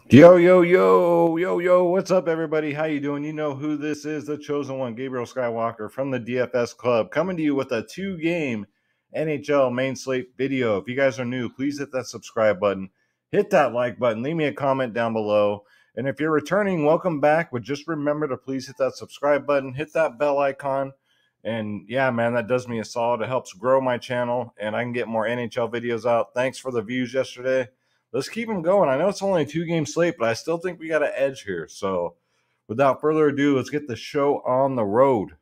Yo, what's up, everybody? How you doing? You know who this is, the chosen one, Gabriel Skywalker from the DFS Club, coming to you with a 2-game NHL main slate video. If you guys are new, please hit that subscribe button, hit that like button, leave me a comment down below. And if you're returning, welcome back. But just remember to please hit that subscribe button, hit that bell icon. And yeah, man, that does me a solid. It helps grow my channel, and I can get more NHL videos out. Thanks for the views yesterday. Let's keep them going. I know it's only a 2-game slate, but I still think we got an edge here. So without further ado, let's get the show on the road.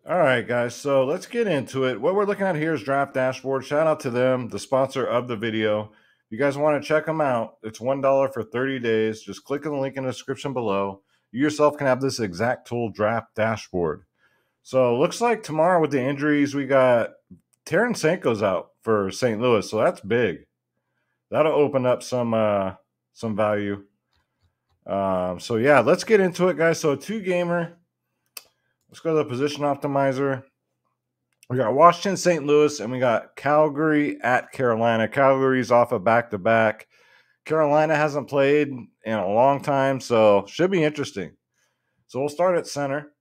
All right, guys, so let's get into it. What we're looking at here is Draft Dashboard. Shout out to them, the sponsor of the video. If you guys want to check them out, it's $1 for 30 days. Just click on the link in the description below. You yourself can have this exact tool, Draft Dashboard. So looks like tomorrow with the injuries, we got Tarasenko's out for St. Louis, so that's big. That'll open up some value. So yeah, let's get into it, guys. So a 2-gamer. Let's go to the position optimizer. We got Washington, St. Louis, and we got Calgary at Carolina. Calgary's off a back-to-back. Carolina hasn't played in a long time, so should be interesting. So we'll start at center.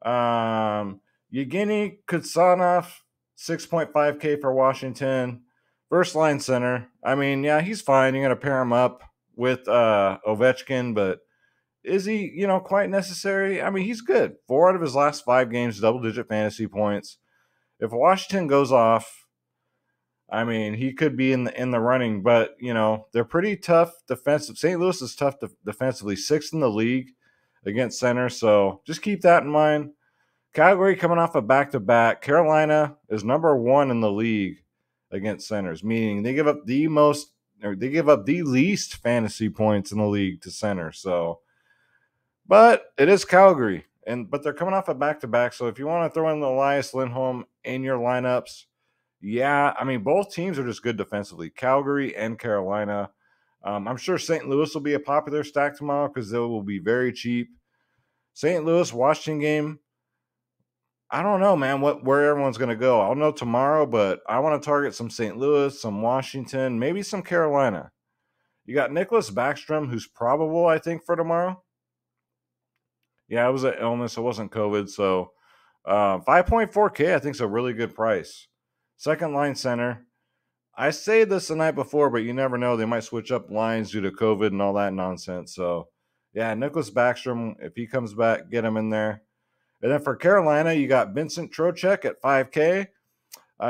Yevgeny Kutsanov, 6.5K for Washington. First line center. I mean, yeah, he's fine. You're going to pair him up with Ovechkin, but is he, quite necessary? I mean, he's good. 4 out of his last 5 games, double-digit fantasy points. If Washington goes off, I mean, he could be in the running, but, they're pretty tough defensive. St. Louis is tough defensively, 6th in the league against center, so just keep that in mind. Calgary coming off a back-to-back. Carolina is number 1 in the league against centers, meaning they give up the least fantasy points in the league to center. So, but it is Calgary, but they're coming off a back-to-back. So if you want to throw in the Elias Lindholm in your lineups, yeah, I mean, both teams are just good defensively, Calgary and Carolina. I'm sure St. Louis will be a popular stack tomorrow because they will be very cheap. St. Louis, Washington game, I don't know, man, where everyone's going to go. I'll know tomorrow, but I want to target some St. Louis, some Washington, maybe some Carolina. You got Nicholas Backstrom, who's probable, I think, for tomorrow. Yeah, it was an illness. It wasn't COVID. So 5.4K, I think, is a really good price. Second line center. I say this the night before, but you never know. They might switch up lines due to COVID and all that nonsense. So, yeah, Nicholas Backstrom, if he comes back, get him in there. And then for Carolina, you got Vincent Trocheck at 5K.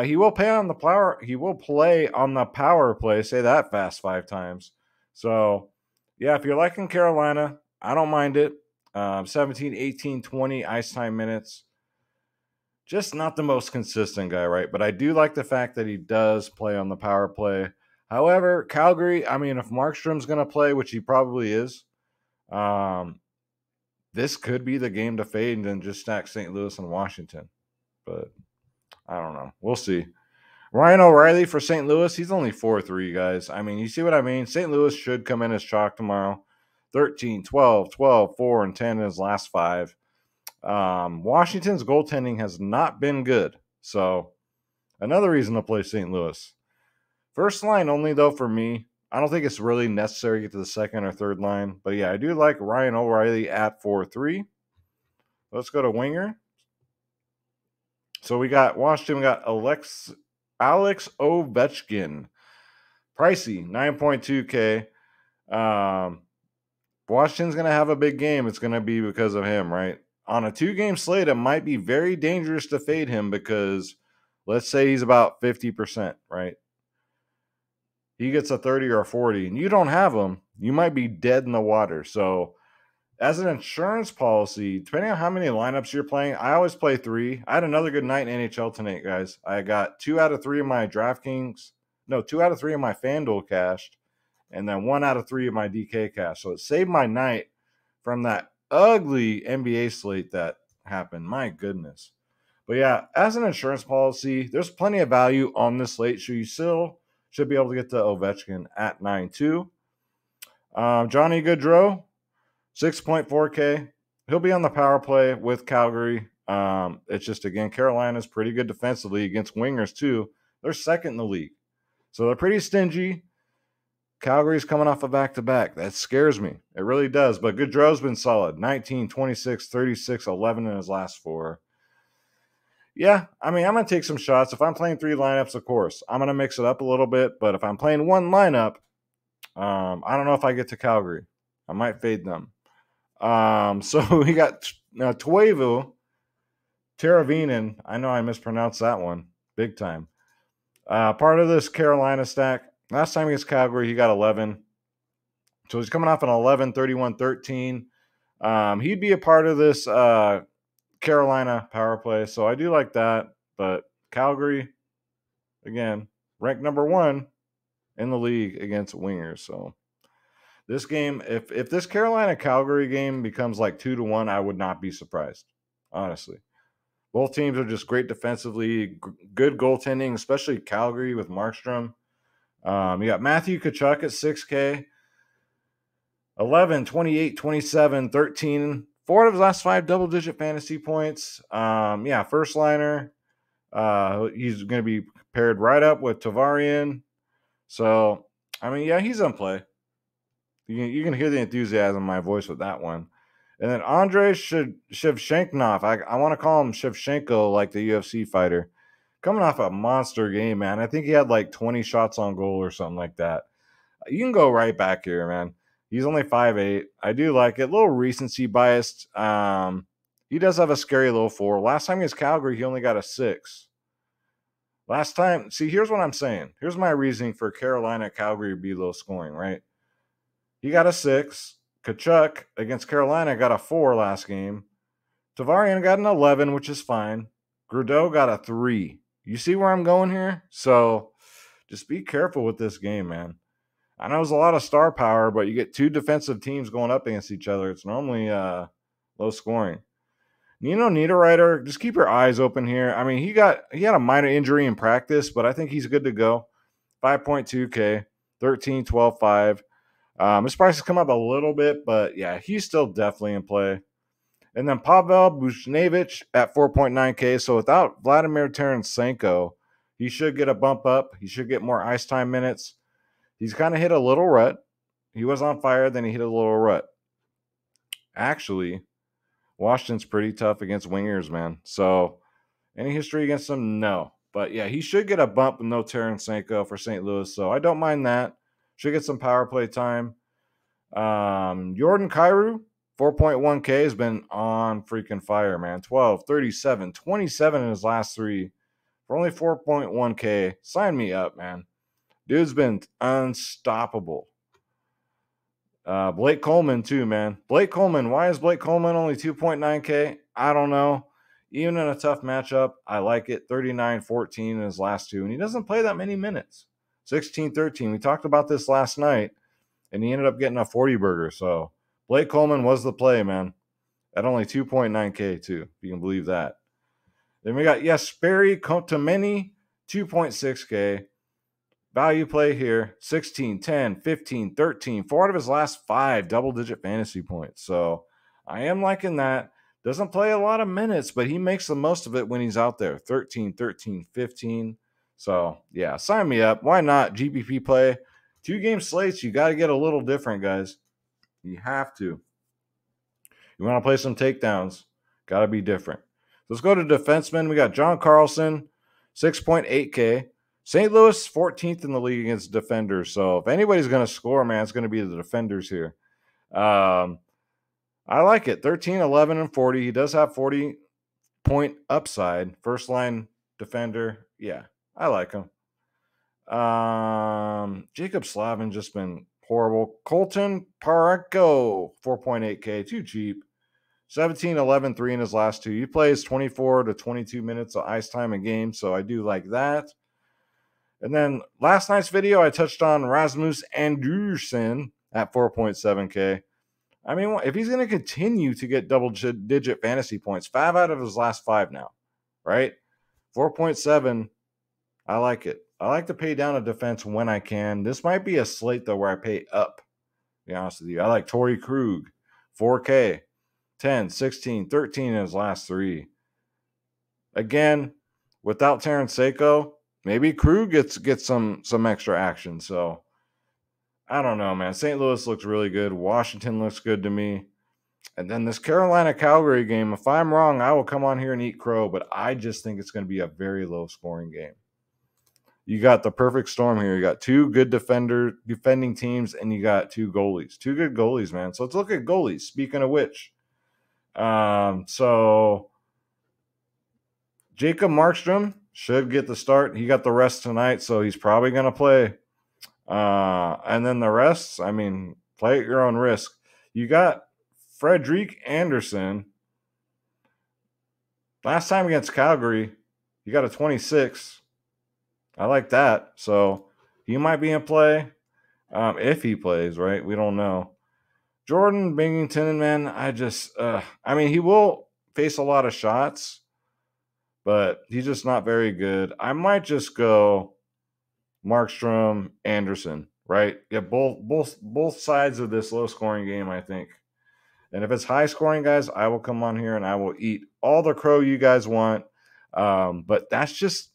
He will play on the power. He will play on the power play. Say that fast 5 times. So, yeah, if you're liking Carolina, I don't mind it. 17, 18, 20 ice time minutes. Just not the most consistent guy, right? But I do like the fact that he does play on the power play. However, Calgary, I mean, if Markstrom's going to play, which he probably is, this could be the game to fade and then just stack St. Louis and Washington. But I don't know. We'll see. Ryan O'Reilly for St. Louis, he's only 4-3, guys. I mean, you see what I mean? St. Louis should come in as chalk tomorrow. 13, 12, 12, 4, and 10 in his last 5. Washington's goaltending has not been good. So another reason to play St. Louis. First line only, though, for me. I don't think it's really necessary to get to the second or third line. But, yeah, I do like Ryan O'Reilly at 4-3. Let's go to winger. So we got Washington. We got Alex Ovechkin. Pricey, 9.2K. Washington's going to have a big game. It's going to be because of him, right? On a 2-game slate, it might be very dangerous to fade him because let's say he's about 50%, right? He gets a 30 or a 40, and you don't have him, you might be dead in the water. So as an insurance policy, depending on how many lineups you're playing, I always play 3. I had another good night in NHL tonight, guys. I got 2 out of 3 of my 2 out of 3 of my FanDuel cashed, and then 1 out of 3 of my DK cash. So it saved my night from that ugly NBA slate that happened. My goodness. But yeah, as an insurance policy, there's plenty of value on this slate. So you still should be able to get to Ovechkin at 9.2. Johnny Gaudreau, 6.4K. he'll be on the power play with Calgary. It's just, again, Carolina's pretty good defensively against wingers too. They're second in the league, so they're pretty stingy. Calgary's coming off a back-to-back. That scares me. It really does. But Gaudreau's been solid. 19, 26, 36, 11 in his last 4. Yeah, I mean, I'm going to take some shots. If I'm playing 3 lineups, of course, I'm going to mix it up a little bit. But if I'm playing 1 lineup, I don't know if I get to Calgary. I might fade them. So we got Tuevu, Teravinen. I know I mispronounced that one big time. Part of this Carolina stack. Last time against Calgary, he got 11. So he's coming off an 11, 31, 13. He'd be a part of this Carolina power play. So I do like that. But Calgary, again, ranked number 1 in the league against wingers. So this game, if this Carolina-Calgary game becomes like 2-1, I would not be surprised, honestly. Both teams are just great defensively, good goaltending, especially Calgary with Markstrom. You got Matthew Cachuck at 6K, 11, 28, 27, 13. 4 of his last 5 double-digit fantasy points. First liner. He's going to be paired right up with Tavarian. So, I mean, yeah, he's in play. You can hear the enthusiasm in my voice with that one. And then Andrei Shevchenkov. I want to call him Shevchenko, like the UFC fighter. Coming off a monster game, man. I think he had like 20 shots on goal or something like that. You can go right back here, man. He's only 5'8". I do like it. A little recency biased. He does have a scary low 4. Last time against Calgary, he only got a 6. Last time, see, here's what I'm saying. Here's my reasoning for Carolina-Calgary be low scoring, right? He got a 6. Cachuck against Carolina got a 4 last game. Tavarian got an 11, which is fine. Gaudreau got a 3. You see where I'm going here? So just be careful with this game, man. I know there's a lot of star power, but you get 2 defensive teams going up against each other. It's normally low scoring. Niederreiter, just keep your eyes open here. I mean, he had a minor injury in practice, but I think he's good to go. 5.2K, 13, 12, 5. His price has come up a little bit, but yeah, he's still definitely in play. And then Pavel Buchnevich at 4.9K. So without Vladimir Tarasenko, he should get a bump up. He should get more ice time minutes. He's kind of hit a little rut. He was on fire, then he hit a little rut. Actually, Washington's pretty tough against wingers, man. So any history against them? No. But yeah, he should get a bump with no Tarasenko for St. Louis. So I don't mind that. Should get some power play time. Jordan Kyrou, 4.1K, has been on freaking fire, man. 12, 37, 27 in his last 3 for only 4.1K. Sign me up, man. Dude's been unstoppable. Blake Coleman, too, man. Blake Coleman. Why is Blake Coleman only 2.9K? I don't know. Even in a tough matchup, I like it. 39, 14 in his last 2. And he doesn't play that many minutes. 16, 13. We talked about this last night. And he ended up getting a 40 burger. So Blake Coleman was the play, man. At only 2.9K, too, if you can believe that. Then we got Jesperi Kotkaniemi, 2.6K. Value play here, 16, 10, 15, 13. 4 out of his last 5 double-digit fantasy points. So I am liking that. Doesn't play a lot of minutes, but he makes the most of it when he's out there. 13, 13, 15. So, yeah, sign me up. Why not? GPP play. 2-game slates, you got to get a little different, guys. You have to. You want to play some takedowns, got to be different. Let's go to defensemen. We got John Carlson, 6.8K. St. Louis, 14th in the league against defenders. So if anybody's going to score, man, it's going to be the defenders here. I like it. 13, 11, and 40. He does have 40-point upside. First line defender. Yeah, I like him. Jacob Slavin just been horrible. Colton Parayko, 4.8K, too cheap. 17, 11, 3 in his last 2. He plays 24 to 22 minutes of ice time a game, so I do like that. And then last night's video, I touched on Rasmus Anderson at 4.7K. I mean, if he's going to continue to get double-digit fantasy points, 5 out of his last 5 now, right? 4.7, I like it. I like to pay down a defense when I can. This might be a slate, though, where I pay up, to be honest with you. I like Torrey Krug, 4K. 10, 16, 13 in his last 3. Again, without Terrence Seiko, maybe Crew gets some extra action. So I don't know, man. St. Louis looks really good. Washington looks good to me. And then this Carolina-Calgary game, if I'm wrong, I will come on here and eat crow, but I just think it's going to be a very low-scoring game. You got the perfect storm here. You got 2 good defending teams, and you got 2 goalies. 2 good goalies, man. So let's look at goalies, speaking of which. So Jacob Markstrom should get the start. He got the rest tonight, so he's probably going to play. And then the rest, I mean, play at your own risk. You got Frederik Anderson. Last time against Calgary, he got a 26. I like that. So he might be in play if he plays, right? We don't know. Jordan Binghamton, man, I mean, he will face a lot of shots, but he's just not very good. I might just go Markstrom, Anderson, right? Yeah, both sides of this low-scoring game, I think. And if it's high-scoring, guys, I will come on here and I will eat all the crow you guys want. But that's just,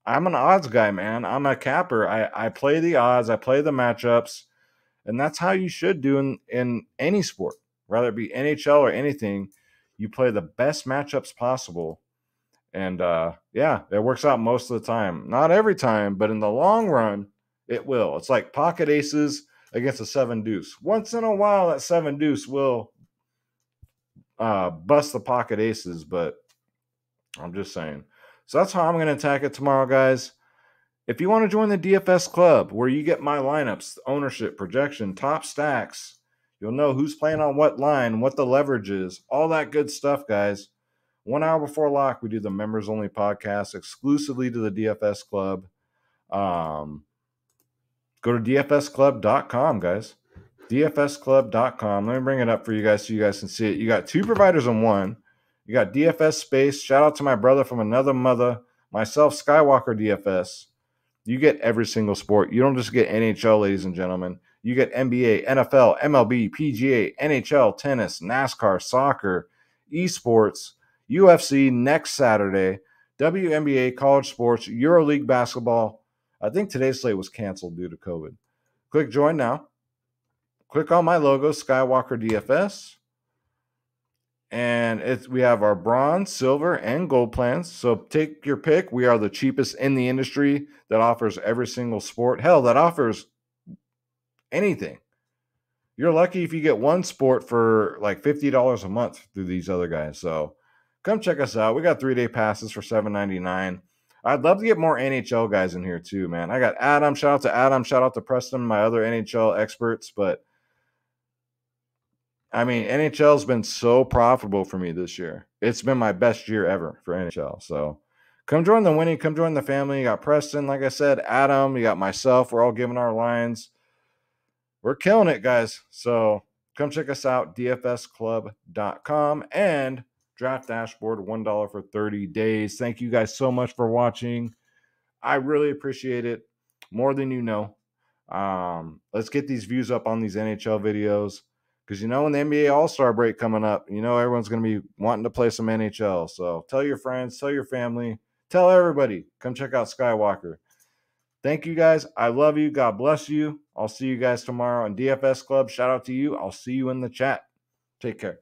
I'm an odds guy, man. I'm a capper. I play the odds. I play the matchups. And that's how you should do in any sport, whether it be NHL or anything. You play the best matchups possible. And, yeah, it works out most of the time. Not every time, but in the long run, it will. It's like pocket aces against a 7-deuce. Once in a while, that 7-deuce will bust the pocket aces, but I'm just saying. So that's how I'm going to attack it tomorrow, guys. If you want to join the DFS club, where you get my lineups, ownership, projection, top stacks, you'll know who's playing on what line, what the leverage is, all that good stuff, guys. 1 hour before lock, we do the members-only podcast exclusively to the DFS club. Go to dfsclub.com, guys. dfsclub.com. Let me bring it up for you guys so you guys can see it. You got 2 providers in one. You got DFS Space. Shout out to my brother from another mother. Myself, Skywalker DFS. You get every single sport. You don't just get NHL, ladies and gentlemen. You get NBA, NFL, MLB, PGA, NHL, tennis, NASCAR, soccer, esports, UFC next Saturday, WNBA, college sports, EuroLeague basketball. I think today's slate was canceled due to COVID. Click join now. Click on my logo, Skywalker DFS. And we have our bronze, silver, and gold plans. So take your pick. We are the cheapest in the industry that offers every single sport. Hell, that offers anything. You're lucky if you get one sport for like $50 a month through these other guys. So come check us out. We got 3-day passes for $7.99. I'd love to get more NHL guys in here too, man. I got Adam. Shout out to Adam. Shout out to Preston, my other NHL experts. But I mean, NHL has been so profitable for me this year. It's been my best year ever for NHL. So come join the winning. Come join the family. You got Preston, like I said, Adam. You got myself. We're all giving our lines. We're killing it, guys. So come check us out, dfsclub.com and Draft Dashboard, $1 for 30 days. Thank you guys so much for watching. I really appreciate it, more than you know. Let's get these views up on these NHL videos. Because, in the NBA All-Star break coming up, everyone's going to be wanting to play some NHL. So tell your friends, tell your family, tell everybody. Come check out Skywalker. Thank you, guys. I love you. God bless you. I'll see you guys tomorrow on DFS Club. Shout out to you. I'll see you in the chat. Take care.